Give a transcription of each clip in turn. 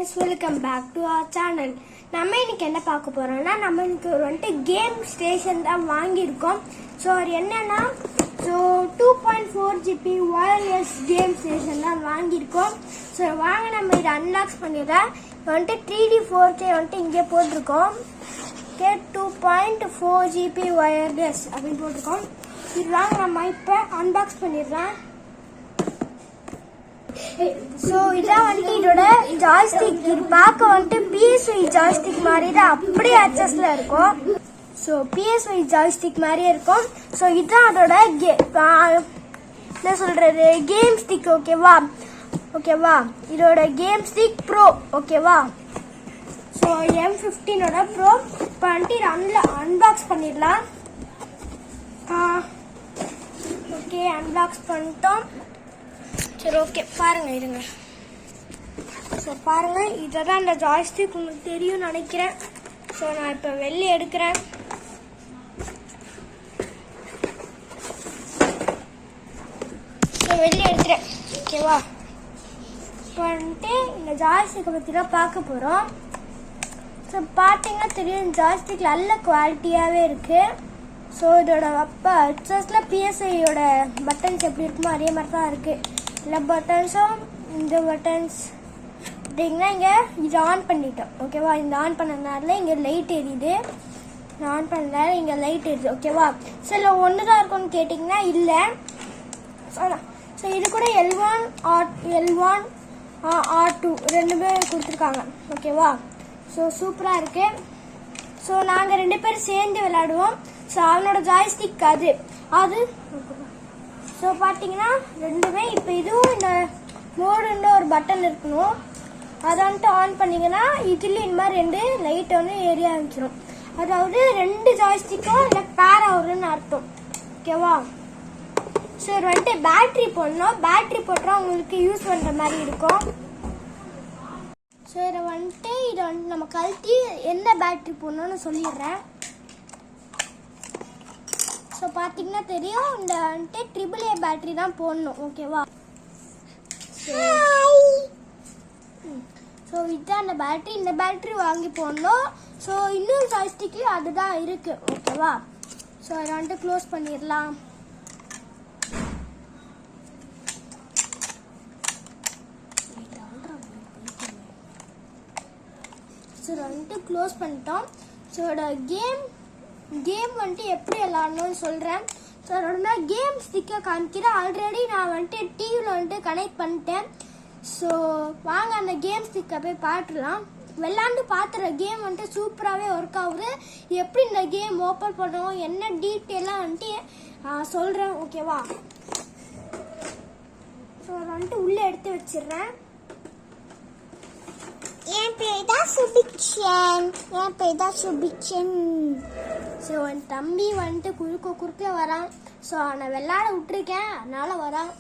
guys, welcome back to our channel. நம்ம இன்னைக்கு என்ன பார்க்க போறோம்னா நம்ம இன்னைக்கு ஒரு கேம் ஸ்டேஷன் தான் வாங்கி இருக்கோம். சோ அது என்னன்னா 2.4 GB wireless கேம் ஸ்டேஷன் தான் வாங்கி இருக்கோம். சோ வாங்க நம்ம இத அன்லாக் பண்ணிடலாம். 3D 4K இங்க போட்டுருக்கோம். 2.4 GB wireless அப்படி போட்டுருக்கோம். இது வாங்க நம்ம இப்ப அன்பாக்ஸ் பண்ணிடலாம். So இதான் இதோட ஜாய்ஸ்டிக். இது பார்க்க PSY ஜாய்ஸ்டிக் மாதிரி தான் அப்படியே அட்ஜஸ்ட்ல இருக்கும். ஸோ PSY ஜாய்ஸ்டிக் மாதிரியே இருக்கும். ஸோ இதுதான் அதோட என்ன சொல்றது கேம் ஸ்டிக். ஓகேவா இதோட கேம் ஸ்டிக் ப்ரோ. ஓகேவா ஸோ M15 ப்ரோ. இப்போ அன்பாக்ஸ் பண்ணிடலாம். ஓகே அன்பாக்ஸ் பண்ணிட்டோம். சரி ஓகே பாருங்க இருங்க. ஸோ பாருங்க இதுதான் அந்த ஜாய்ஸ்டிக். உங்களுக்கு தெரியும் நினைக்கிறேன். ஸோ நான் இப்போ வெளியே எடுக்கிறேன். ஸோ வெளியே எடுக்கிறேன். ஓகேவா இப்போ இந்த ஜாய்ஸ்டிக்கை பற்றி தான் பார்க்க போகிறோம். ஸோ பார்த்தீங்கன்னா தெரியும் ஜாய்ஸ்டிக் நல்ல குவாலிட்டியாகவே இருக்குது. ஸோ இதோட அட்ஜஸ்டில் PSIயோட பட்டன்ஸ் எப்படி இருக்குமோ அதே மாதிரி தான் இருக்குது. எல்லா பட்டன்ஸும் இந்த பட்டன்ஸ் அப்படிங்கன்னா இங்கே இது ஆன் பண்ணிட்டோம். ஓகேவா இந்த ஆன் பண்ணதுனால இங்கே லைட் எரியுது. ஆன் பண்ணதுனால இங்கே லைட் எரியுது. ஓகேவா ஸோ இல்லை ஒன்று தான் இருக்கும்னு கேட்டிங்கன்னா இல்லை. ஸோ இது கூட L1 R2 ரெண்டுமே கொடுத்துருக்காங்க. ஓகேவா ஸோ சூப்பராக இருக்கு. ஸோ நாங்கள் 2 பேரும் சேர்ந்து விளையாடுவோம். ஸோ அவனோட ஜாய்ஸ்டிக் அது ஸோ பார்த்தீங்கன்னா ரெண்டுமே இப்போ இதுவும் இந்த மோடுன்ற ஒரு பட்டன் இருக்கணும். அதை ஆன் பண்ணிங்கன்னா இதுலேயும் இந்த மாதிரி 2 லைட் ஏரிய ஆரம்பிச்சிடும். அதாவது 2 ஜாய்ஸ்டிக்கும் இல்லை பேர் ஆகுதுன்னு அர்த்தம். ஓகேவா ஸோ இது பேட்ரி போடணும். பேட்ரி போட்டால் உங்களுக்கு யூஸ் பண்ணுற மாதிரி இருக்கும். ஸோ இதை நம்ம கழட்டி என்ன பேட்ரி போடணும்னு சொல்லிடுறேன். ஸோ பார்த்தீங்கன்னா தெரியும் இந்த AAA பேட்டரி தான் போடணும். ஓகேவா ஸோ இதுதான் அந்த பேட்டரி. இந்த பேட்டரி வாங்கி போடணும். ஸோ இன்னொரு ஜாய்ஸ்டிக்லேயும் அதுதான் இருக்கு. ஓகேவா ஸோ அதை க்ளோஸ் பண்ணிடலாம். ஸோ க்ளோஸ் பண்ணிட்டோம். ஸோ கேம் எப்படி விளாடணும்னு சொல்கிறேன். ஸோ அதோட கேம் ஸ்டிக்கை காமிக்கிறேன். ஆல்ரெடி நான் டிவியில் கனெக்ட் பண்ணிட்டேன். ஸோ வாங்க அந்த கேம் ஸ்டிக்கை போய் பார்த்துடலாம். விளாண்டு பார்த்துற கேம் சூப்பராகவே ஒர்க் ஆகுது. எப்படி இந்த கேம் ஓப்பன் பண்ணுவோம் என்ன டீட்டெயிலாக சொல்கிறேன். ஓகேவா ஸோ அதை உள்ளே எடுத்து வச்சிடுறேன். என் பேர் தான் சுபிக்ஷன். ஸோ என் தம்பி குறுக்க வரான். ஸோ அவனை விளையாட விட்டுருக்கேன் அதனால வரான்.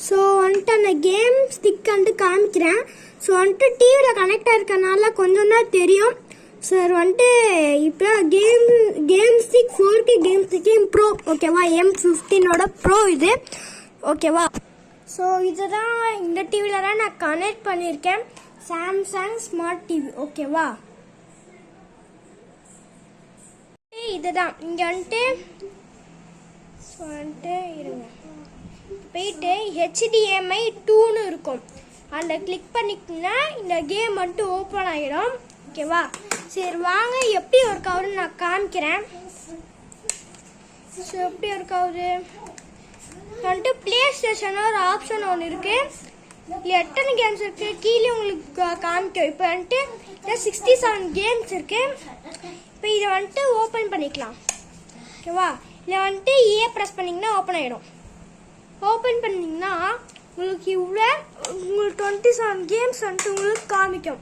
ஸோ அந்த கேம் ஸ்டிக் காமிக்கிறேன். ஸோ டிவியில் கனெக்ட் ஆயிருக்கனால கொஞ்சம் தான் தெரியும். சார் இப்போ game stick 4K game stick bro. ஓகேவா M15 ப்ரோ இது. ஓகேவா ஸோ இதுதான் இந்த டிவியில் தான் நான் கனெக்ட் பண்ணியிருக்கேன். Samsung smart TV. ஓகேவா இதுதான் இங்கே இருங்க போயிட்டு HDMI 2ன்னு இருக்கும். அந்த கிளிக் பண்ணிக்கிங்கன்னா இந்த கேம் ஓப்பன் ஆகிடும். ஓகேவா சரி வாங்க எப்படி ஒர்க் ஆகுதுன்னு நான் காமிக்கிறேன். ஸோ எப்படி ஒர்க் ஆகுது ப்ளே ஸ்டேஷன் ஒரு ஆப்ஷன் ஒன்று இருக்கு. இல்லை எத்தனை கேம்ஸ் இருக்கு கீழே உங்களுக்கு காமிக்கும். இப்போ 67 கேம்ஸ் இருக்கு. இப்போ இதை ஓப்பன் பண்ணிக்கலாம். ஓகேவா இல்லை ஏ ப்ரெஸ் பண்ணிங்கன்னா ஓப்பன் ஆகிடும். ஓப்பன் பண்ணிங்கன்னா உங்களுக்கு உங்களுக்கு 27 கேம்ஸ் உங்களுக்கு காமிக்கும்.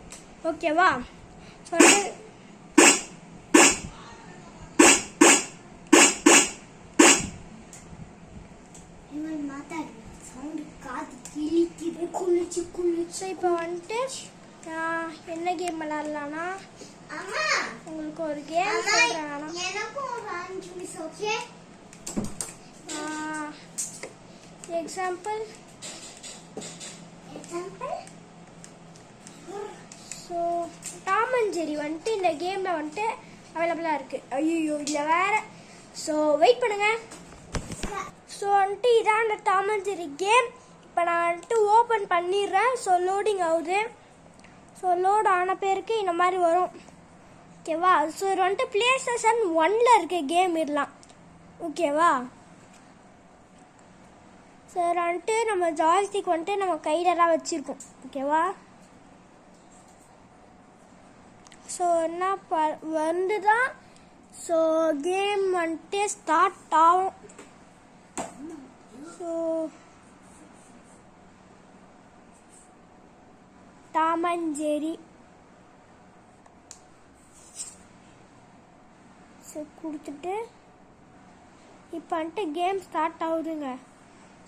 ஓகேவா இப்போ என்ன கேம் விளாட்லான்னா உங்களுக்கு ஒரு game example Tom and Jerry வந்துட்டு இந்த கேமில் வந்துட்டு அவைலபிளாக இருக்குது. ஐயோ இதில் வேறு. ஸோ வெயிட் பண்ணுங்க. ஸோ வந்துட்டு இதான் அந்த டாம் அண்ட் ஜெரி கேம். இப்போ நான் வந்துட்டு ஓப்பன் பண்ணிடுறேன். ஸோ லோடிங் ஆகுது. ஸோ லோட் ஆன பேருக்கு இந்த மாதிரி வரும். ஓகேவா? ஸோ இது வந்துட்டு PlayStation 1ல் இருக்க கேம் இதெல்லாம். ஓகேவா? ஸோ வந்துட்டு நம்ம ஜாய்ஸ்டிக் வந்துட்டு நம்ம கையிலலாம் வச்சுருக்கோம். ஓகேவா? ஸோ என்ன வந்து தான் ஸோ கேம் வந்துட்டு ஸ்டார்ட் ஆகும். So Tom and Jerry so கொடுத்துட்டு இப்போ வந்துட்டு கேம் ஸ்டார்ட் ஆகுதுங்க.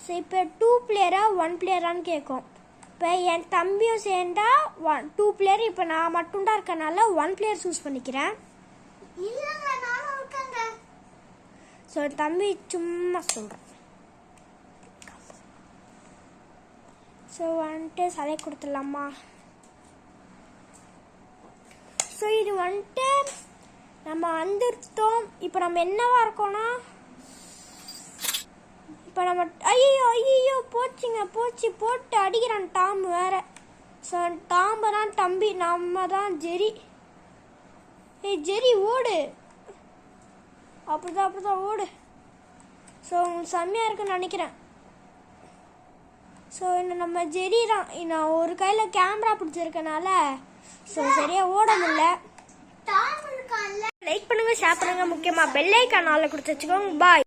ஸோ இப்போ 2 பிளேயரா 1 பிளேயரான்னு கேட்கும். இப்போ என் தம்பியும் சேர்ந்தா 2 பிளேயர். இப்போ நான் மட்டும்தான் இருக்கனால 1 பிளேயர் சூஸ் பண்ணிக்கிறேன். ஸோ என் தம்பி சும்மா சொல்கிறேன். ஸோ வந்துட்டு சலை கொடுத்துடலாமா? ஸோ இது வந்துட்டு நம்ம வந்துட்டோம். இப்போ நம்ம என்னவா இருக்கோம்னா இப்போ நம்ம ஐயோ போச்சுங்க போட்டு அடிக்கிறான் டாம் வேற. ஸோ டாம்பை தான் தம்பி, நம்ம தான் ஜெரி. ஜெரி ஓடு, அப்படிதான் ஓடு. ஸோ உங்களுக்கு செம்மையாக இருக்குன்னு நினைக்கிறேன். ஸோ இன்னும் நம்ம ஜெரி தான். நான் ஒரு கையில் கேமரா பிடிச்சிருக்கனால ஸோ சரியாக ஓட முடியல. லைக் பண்ணுங்க, ஷேர் பண்ணுங்க, முக்கியமாக பெல் ஐக்கான் ஆல்ல கொடுத்து வச்சுக்கோங்க. பாய்.